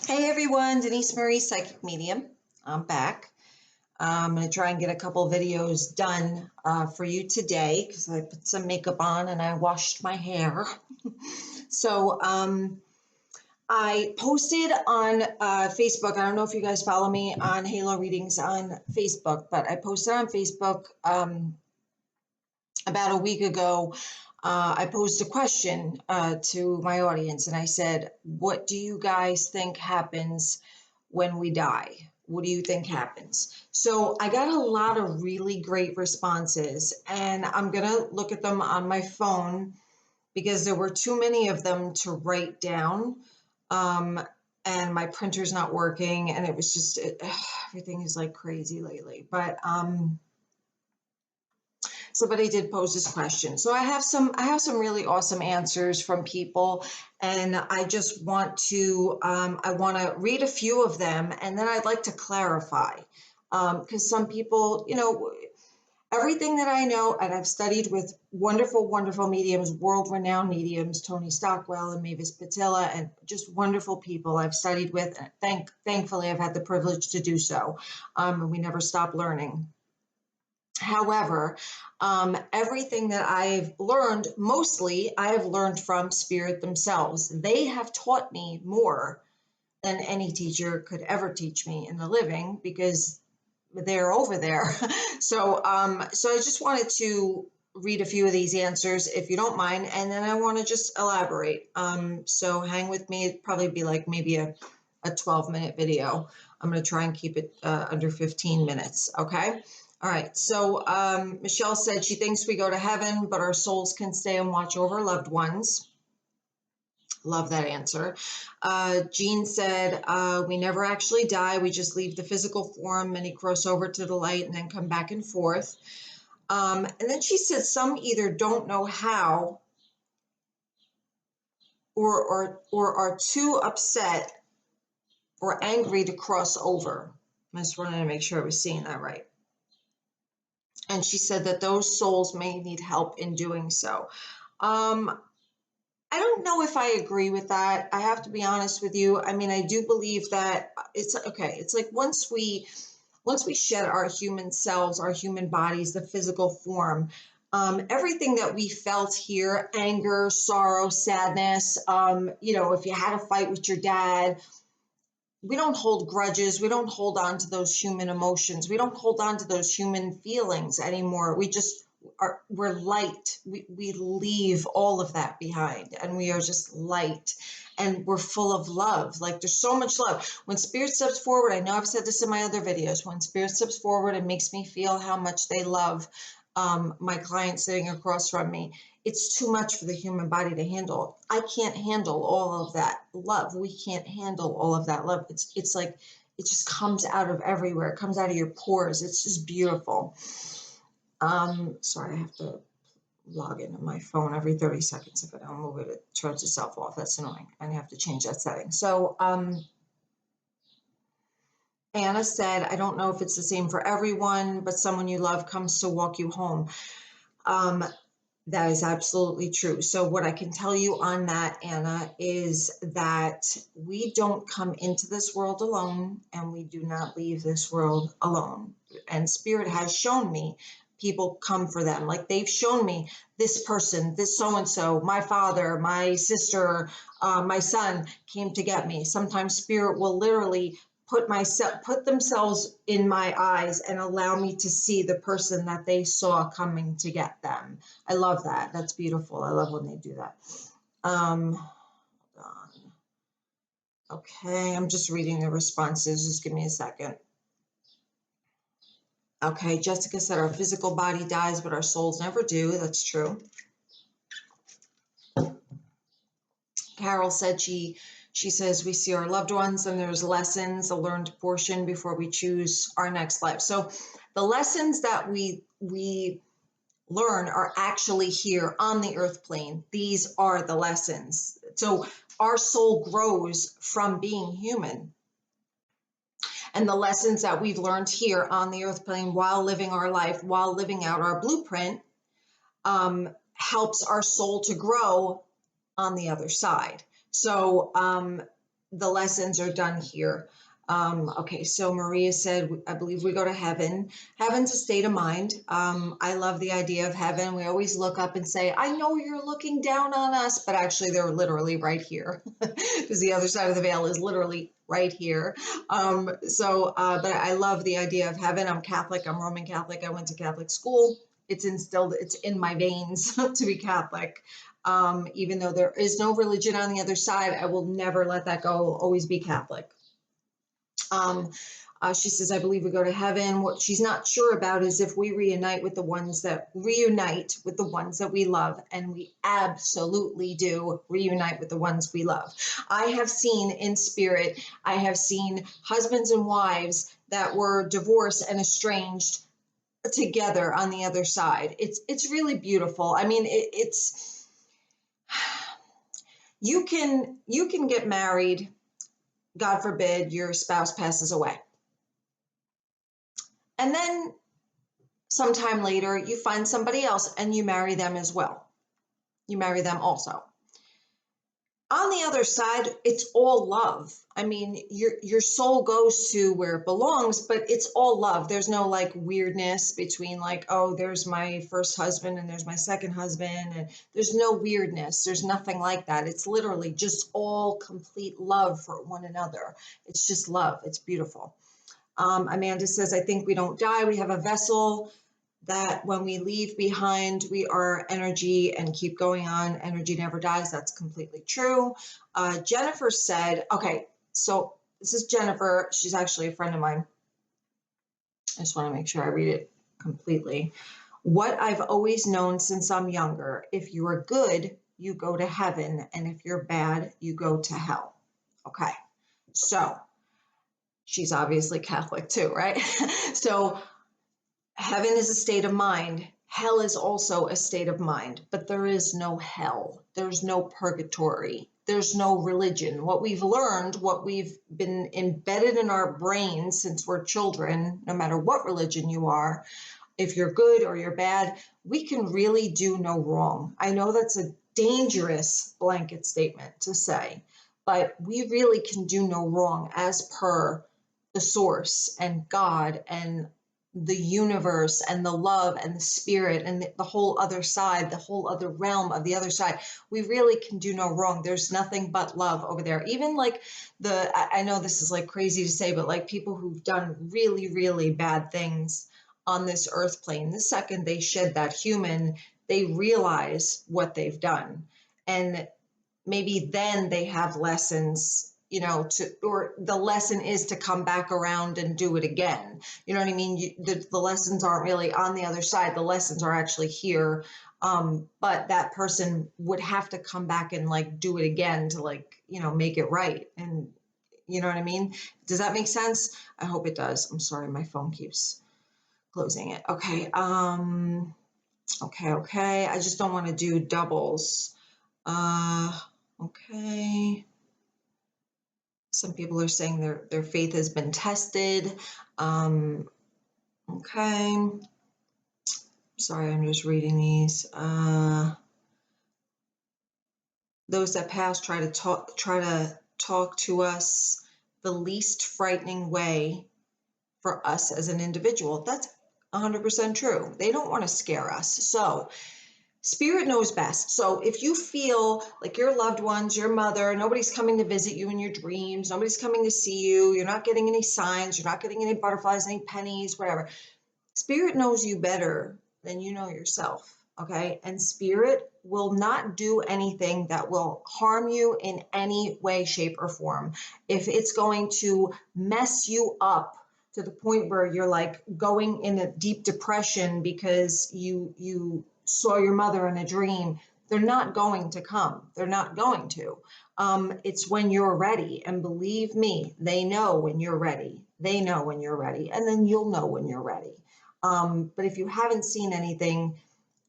Hey everyone, Denise Marie, Psychic Medium. I'm back. I'm going to try and get a couple videos done for you today because I put some makeup on and I washed my hair. So I posted on Facebook. I don't know if you guys follow me on Halo Readings on Facebook, but I posted on Facebook about a week ago. I posed a question to my audience and I said, what do you guys think happens when we die? What do you think happens? So I got a lot of really great responses, and I'm going to look at them on my phone because there were too many of them to write down. And my printer's not working, and it was just, everything is like crazy lately. But somebody did pose this question. So I have some really awesome answers from people, and I just want to I want to read a few of them, and then I'd like to clarify because some people, everything that I know, and I've studied with wonderful mediums, world-renowned mediums, Tony Stockwell and Mavis Patilla, and just wonderful people I've studied with. And thankfully, I've had the privilege to do so, and we never stop learning. However, everything that I've learned, mostly I have learned from spirit themselves. They have taught me more than any teacher could ever teach me in the living because they're over there. So I just wanted to read a few of these answers, if you don't mind, and then I want to just elaborate. So hang with me. It'd probably be like maybe a 12-minute video. I'm going to try and keep it under 15 minutes. Okay. All right. So Michelle said she thinks we go to heaven, but our souls can stay and watch over loved ones. Love that answer. Jean said, we never actually die. We just leave the physical form, many cross over to the light and then come back and forth. And then she said some either don't know how or are too upset or angry to cross over. I just wanted to make sure I was seeing that right. And she said that those souls may need help in doing so. I don't know if I agree with that. I have to be honest with you. I mean, I do believe that it's okay. It's like once we shed our human selves, our human bodies, the physical form, everything that we felt here, anger, sorrow, sadness, if you had a fight with your dad, we don't hold grudges. We don't hold on to those human emotions. We don't hold on to those human feelings anymore. We're light. We leave all of that behind, and we are just light, and we're full of love. Like there's so much love. When spirit steps forward, I know I've said this in my other videos, when spirit steps forward, it makes me feel how much they love my client sitting across from me. It's too much for the human body to handle. I can't handle all of that love. We can't handle all of that love. It's like it just comes out of everywhere. It comes out of your pores. It's just beautiful. Sorry, I have to log into my phone every 30 seconds. If I don't move it, it turns itself off. That's annoying. I have to change that setting. So Anna said, I don't know if it's the same for everyone, but someone you love comes to walk you home. That is absolutely true. So what I can tell you on that, Anna, is that we don't come into this world alone, and we do not leave this world alone. And Spirit has shown me people come for them. Like they've shown me this person, this so-and-so, my father, my sister, my son came to get me. Sometimes Spirit will literally put themselves in my eyes and allow me to see the person that they saw coming to get them. I love that. That's beautiful. I love when they do that. Hold on. Okay, I'm just reading the responses. Just give me a second. Okay, Jessica said our physical body dies, but our souls never do. That's true. Carol said she says we see our loved ones and there's lessons, a learned portion before we choose our next life. So the lessons that we learn are actually here on the earth plane. These are the lessons. So our soul grows from being human. And the lessons that we've learned here on the earth plane while living our life, while living out our blueprint, helps our soul to grow on the other side. So the lessons are done here. Okay, so Maria said, I believe we go to heaven. Heaven's a state of mind. I love the idea of heaven. We always look up and say, I know you're looking down on us, but actually they're literally right here because the other side of the veil is literally right here. But I love the idea of heaven. I'm Catholic, I'm Roman Catholic. I went to Catholic school. It's instilled, it's in my veins to be Catholic. Even though there is no religion on the other side, I will never let that go. I'll always be Catholic. She says, I believe we go to heaven. What she's not sure about is if we reunite with the ones that we love. And we absolutely do reunite with the ones we love. I have seen in spirit, I have seen husbands and wives that were divorced and estranged together on the other side. It's really beautiful. I mean, it's you can get married, God forbid your spouse passes away. And then sometime later you find somebody else and you marry them as well. You marry them also. On the other side, it's all love. I mean, your soul goes to where it belongs, but it's all love. There's no like weirdness between like, oh, there's my first husband and there's my second husband, and there's no weirdness. There's nothing like that. It's literally just all complete love for one another. It's just love. It's beautiful. Amanda says, I think we don't die. We have a vessel that when we leave behind, we are energy and keep going on. Energy never dies. That's completely true. Jennifer said, okay, so this is Jennifer. She's actually a friend of mine. I just want to make sure I read it completely. What I've always known since I'm younger, if you are good, you go to heaven. And if you're bad, you go to hell. Okay, so she's obviously Catholic too, right? So heaven is a state of mind. Hell is also a state of mind, but there is no hell. There's no purgatory. There's no religion. What we've learned, what we've been embedded in our brains since we're children, no matter what religion you are, if you're good or you're bad, we can really do no wrong. I know that's a dangerous blanket statement to say, but we really can do no wrong as per the source and God and the universe and the love and the spirit and the whole other side, the whole other realm of the other side. We really can do no wrong. There's nothing but love over there. Even like I know this is like crazy to say, but like people who've done really, really bad things on this earth plane, the second they shed that human, they realize what they've done. And maybe then they have lessons, or the lesson is to come back around and do it again. You know what I mean? The lessons aren't really on the other side. The lessons are actually here. But that person would have to come back and like do it again to like, make it right. And you know what I mean? Does that make sense? I hope it does. I'm sorry, my phone keeps closing it. Okay. Okay. I just don't want to do doubles. Okay. Some people are saying their faith has been tested. Okay. Sorry, I'm just reading these. Those that pass try to talk to us the least frightening way for us as an individual. That's 100% true. They don't want to scare us. So Spirit knows best. So if you feel like your loved ones, your mother, nobody's coming to visit you in your dreams, nobody's coming to see you, you're not getting any signs, you're not getting any butterflies, any pennies, whatever. Spirit knows you better than you know yourself, okay? And Spirit will not do anything that will harm you in any way, shape, or form. If it's going to mess you up to the point where you're like going in a deep depression because you saw your mother in a dream, they're not going to come. They're not going to. It's when you're ready. And believe me, they know when you're ready. They know when you're ready. And then you'll know when you're ready. But if you haven't seen anything,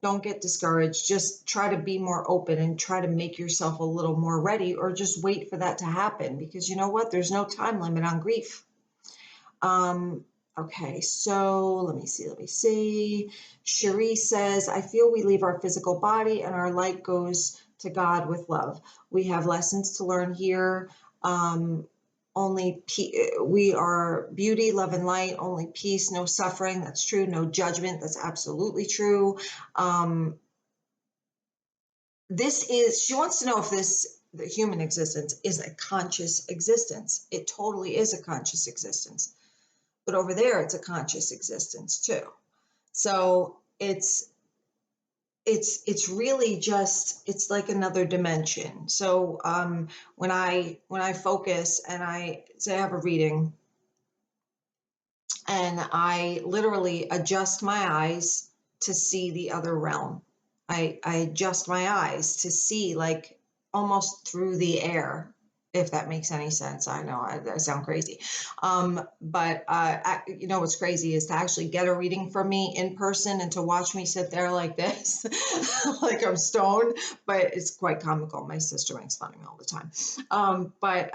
don't get discouraged. Just try to be more open and try to make yourself a little more ready, or just wait for that to happen, because you know what? There's no time limit on grief. Okay, so let me see. Cherie says, I feel we leave our physical body and our light goes to God with love. We have lessons to learn here. Um, we are beauty, love, and light. Only peace, no suffering. That's true. No judgment. That's absolutely true. Um, she wants to know if the human existence is a conscious existence. It totally is a conscious existence, but over there, it's a conscious existence too. So it's really just, it's like another dimension. So when I focus and I say I have a reading and I literally adjust my eyes to see the other realm. I adjust my eyes to see like almost through the air, if that makes any sense. I know I sound crazy. But you know what's crazy is to actually get a reading from me in person and to watch me sit there like this, like I'm stoned, but it's quite comical. My sister makes fun of me all the time. But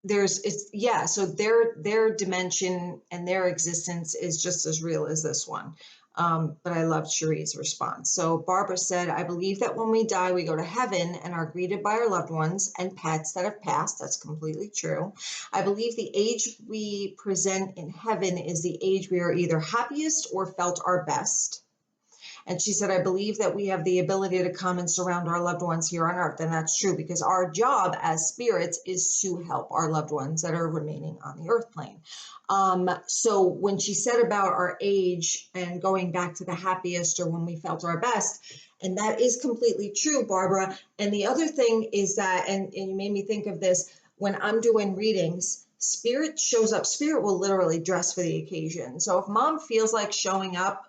there's it's yeah so their dimension and their existence is just as real as this one. But I loved Cherie's response. So Barbara said, I believe that when we die we go to heaven and are greeted by our loved ones and pets that have passed. That's completely true. I believe the age we present in heaven is the age we are either happiest or felt our best. And she said, I believe that we have the ability to come and surround our loved ones here on earth. And that's true because our job as spirits is to help our loved ones that are remaining on the earth plane. So when she said about our age and going back to the happiest or when we felt our best, and that is completely true, Barbara. And the other thing is that, and you made me think of this, when I'm doing readings, spirit shows up. Spirit will literally dress for the occasion. So if mom feels like showing up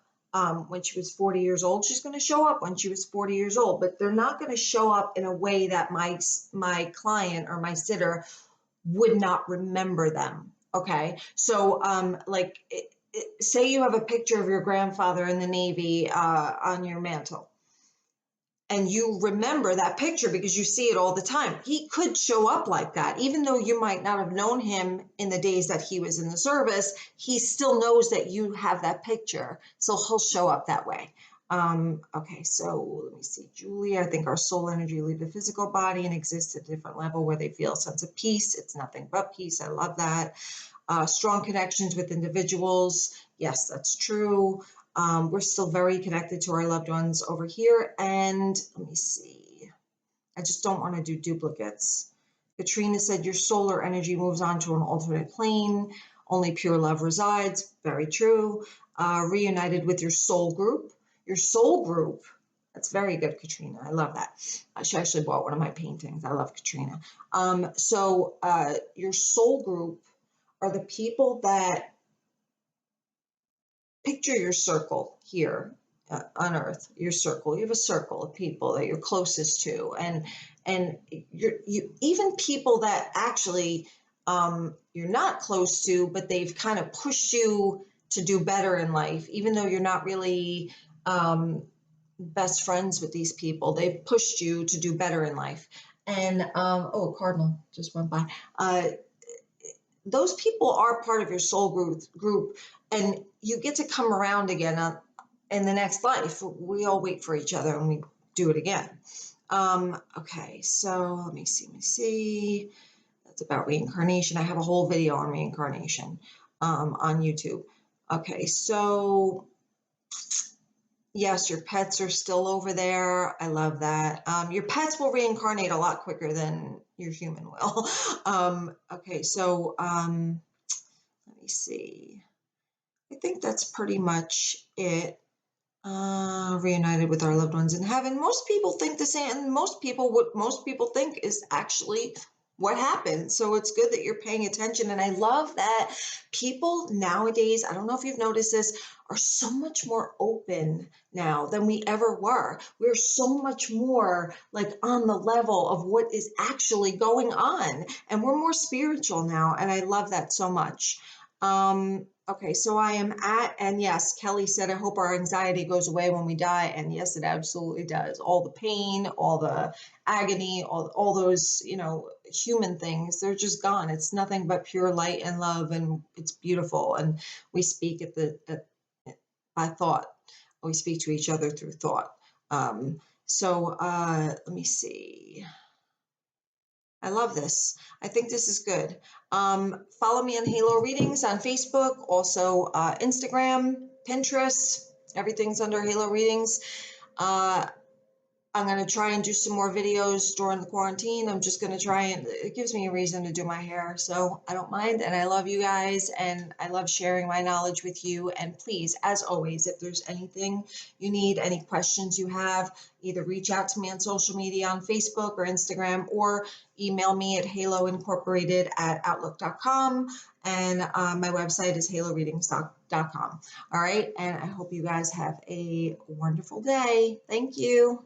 when she was 40 years old, she's going to show up when she was 40 years old, but they're not going to show up in a way that my client or my sitter would not remember them. Okay. So say you have a picture of your grandfather in the Navy on your mantle, and you remember that picture because you see it all the time. He could show up like that, even though you might not have known him in the days that he was in the service. He still knows that you have that picture, so he'll show up that way. Okay, so let me see, Julie. I think our soul energy leave the physical body and exist at a different level where they feel a sense of peace. It's nothing but peace. I love that. Strong connections with individuals. Yes, that's true. We're still very connected to our loved ones over here. And let me see. I just don't want to do duplicates. Katrina said your solar energy moves on to an alternate plane. Only pure love resides. Very true. Reunited with your soul group. Your soul group. That's very good, Katrina. I love that. She actually bought one of my paintings. I love Katrina. So your soul group are the people that picture your circle here on earth, your circle. You have a circle of people that you're closest to, and you even people that actually you're not close to, but they've kind of pushed you to do better in life, even though you're not really best friends with these people. They've pushed you to do better in life. And oh, Cardinal just went by. Those people are part of your soul group, and you get to come around again in the next life. We all wait for each other and we do it again. Okay, so let me see. That's about reincarnation. I have a whole video on reincarnation on YouTube. Okay, so yes, your pets are still over there. I love that. Your pets will reincarnate a lot quicker than your human will. Okay, so let me see. I think that's pretty much it. Reunited with our loved ones in heaven. Most people think the same, and what most people think is actually what happened. So it's good that you're paying attention. And I love that people nowadays, I don't know if you've noticed this, are so much more open now than we ever were. We're so much more like on the level of what is actually going on. And we're more spiritual now. And I love that so much. Okay, so I am and yes, Kelly said, I hope our anxiety goes away when we die. And yes, it absolutely does. All the pain, all the agony, all those, human things, they're just gone. It's nothing but pure light and love, and it's beautiful. And we speak by thought. We speak to each other through thought. Let me see. I love this. I think this is good. Follow me on Halo Readings on Facebook, also Instagram, Pinterest. Everything's under Halo Readings. Uh, I'm going to try and do some more videos during the quarantine. I'm just going to try and it gives me a reason to do my hair. So I don't mind. And I love you guys and I love sharing my knowledge with you. And please, as always, if there's anything you need, any questions you have, either reach out to me on social media on Facebook or Instagram or email me at haloincorporated@outlook.com. And my website is haloreadings.com. All right. And I hope you guys have a wonderful day. Thank you.